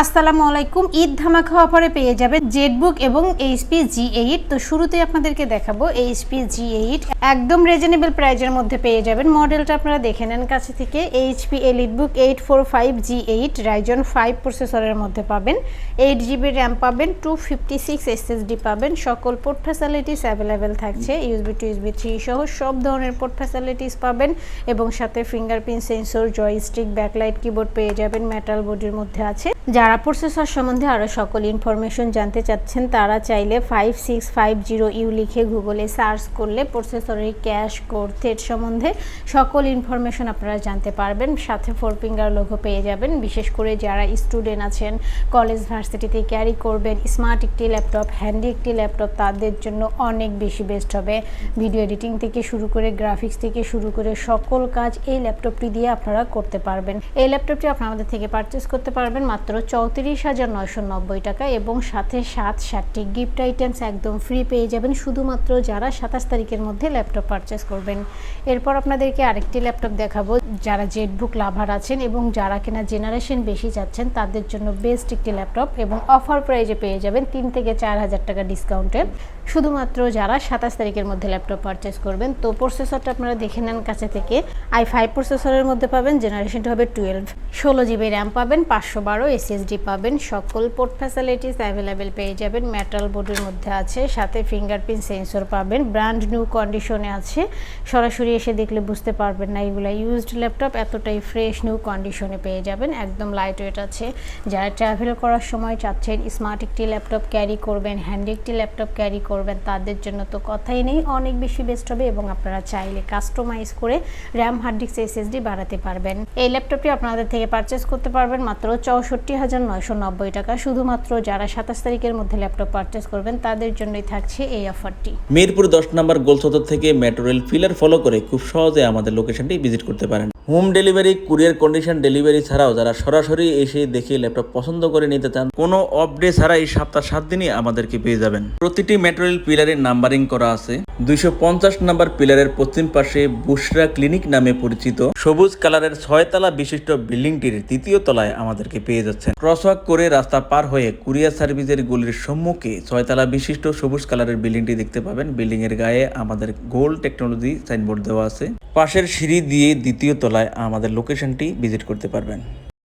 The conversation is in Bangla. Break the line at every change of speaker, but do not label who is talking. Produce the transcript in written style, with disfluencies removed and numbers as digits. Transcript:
আসসালামু আলাইকুম। ঈদ ধামাকা অফারে পেয়ে যাবেন জেটবুক এবং এইচপি G8। তো শুরুতেই আপনাদেরকে দেখাবো এইচপি G8, একদম রিজনেবল প্রাইজের মধ্যে পেয়ে যাবেন। মডেলটা আপনারা দেখে নেন কাছে থেকে। এইচপি এলিটবুক 845 G8 Ryzen 5 প্রসেসরের মধ্যে পাবেন। 8GB র্যাম পাবেন, 256 SSD পাবেন। সকল পোর্ট ফ্যাসিলিটিস অ্যাভেলেবেল থাকছে। USB to USB 3 সহ সব ধরনের পোর্ট ফ্যাসিলিটিস পাবেন এবং সাথে fingerprint sensor, joystick, backlight keyboard পেয়ে যাবেন। মেটাল বডির মধ্যে আছে। যারা প্রসেসর সম্বন্ধে আরও সকল ইনফরমেশন জানতে চাচ্ছেন তারা চাইলে 5650U লিখে গুগলে সার্চ করলে প্রসেসরের ক্যাশ কোড থ্রেড সম্বন্ধে সকল ইনফরমেশন আপনারা জানতে পারবেন। সাথে 4 ফিঙ্গার লোগো পেয়ে যাবেন। বিশেষ করে যারা স্টুডেন্ট আছেন, কলেজ ভার্সিটিতে ক্যারি করবেন, স্মার্ট একটি ল্যাপটপ, হ্যান্ডি একটি ল্যাপটপ, তাদের জন্য অনেক বেশি বেস্ট হবে। ভিডিও এডিটিং থেকে শুরু করে গ্রাফিক্স থেকে শুরু করে সকল কাজ এই ল্যাপটপটি দিয়ে আপনারা করতে পারবেন। এই ল্যাপটপটি আপনারা আমাদের থেকে পারচেস করতে পারবেন মাত্র 34,990 টাকা এবং সাথে 7টি গিফট আইটেমস একদম ফ্রি পেয়ে যাবেন শুধুমাত্র যারা 27 তারিখের মধ্যে ল্যাপটপ পারচেস করবেন। এরপর আপনাদেরকে আরেকটি ল্যাপটপ দেখাবো। যারা জেটবুক লাভার আছেন এবং যারা কিনা জেনারেশন বেশি চাচ্ছেন তাদের জন্য বেস্ট একটি ল্যাপটপ এবং অফার প্রাইজে পেয়ে যাবেন 3 থেকে 4,000 টাকা ডিসকাউন্টে শুধুমাত্র যারা 27 তারিখের মধ্যে ল্যাপটপ পারচেস করবেন। তো প্রসেসরটা আপনারা দেখে নেন কাছে থেকে। i5 প্রসেসরের মধ্যে পাবেন, জেনারেশনটা হবে 12, 16GB র্যাম পাবেন, 512 SSD পাবেন। সকল পোর্ট ফ্যাসিলিটিস অ্যাভেলেবেল পেয়ে যাবেন। মেটাল বোর্ডের মধ্যে আছে, সাথে ফিঙ্গারপ্রিন্ট সেন্সর পাবেন। ব্র্যান্ড নিউ কন্ডিশনে আছে, সরাসরি এসে দেখলে বুঝতে পারবেন না এগুলো ইউজড ল্যাপটপ। এতটাই ফ্রেশ নিউ কন্ডিশনে পেয়ে যাবেন। একদম লাইট ওয়েট আছে। যারা ট্রাভেল করার সময় চাচ্ছেন স্মার্ট একটি ল্যাপটপ ক্যারি করবেন, হ্যান্ডি একটি ল্যাপটপ ক্যারি করবেন, তাদের জন্য তো কথাই নেই, অনেক বেশি বেস্ট হবে এবং আপনারা চাইলে কাস্টমাইজ করে র্যাম, হার্ড ডিস্ক, SSD বাড়াতে পারবেন। এই ল্যাপটপটি আপনাদের থেকে পারচেস করতে পারবেন মাত্র 64,990 টাকা শুধুমাত্র যারা 27 তারিখের মধ্যে ল্যাপটপ পারচেস করবেন তাদের জন্যই থাকছে এই অফারটি।
মিরপুর 10 নম্বর গোলচত্বর থেকে মেট্রো রেল পিলার ফলো করে খুব সহজে আমাদের লোকেশনটি ভিজিট করতে পারেন। Home delivery, courier condition delivery ছাড়াও যারা সরাসরি এসে দেখে ল্যাপটপ পছন্দ করে নিতে চান, কোনো অফ ডে ছাড়া এই সপ্তাহ 7 দিনই আমাদেরকে পেয়ে যাবেন। প্রতিটি মেট্রো রেল পিলারের নাম্বারিং করা আছে। 250 নম্বর পিলারের পশ্চিম পাশে বুশরা ক্লিনিক নামে পরিচিত সবুজ কালারের 6 তলা বিশিষ্ট বিল্ডিংটির 3য় তলায় আমাদেরকে পেয়ে যাচ্ছেন। ক্রসওয়াক করে রাস্তা পার হয়ে কুরিয়ার সার্ভিসের গলির সম্মুখে 6 তলা বিশিষ্ট সবুজ কালারের বিল্ডিংটি দেখতে পাবেন। বিল্ডিং এর গায়ে আমাদের গোল্ড টেকনোলজি সাইনবোর্ড দেওয়া আছে। পাশের সিঁড়ি দিয়ে 2য় তলায় আমাদের লোকেশনটি ভিজিট করতে পারবেন।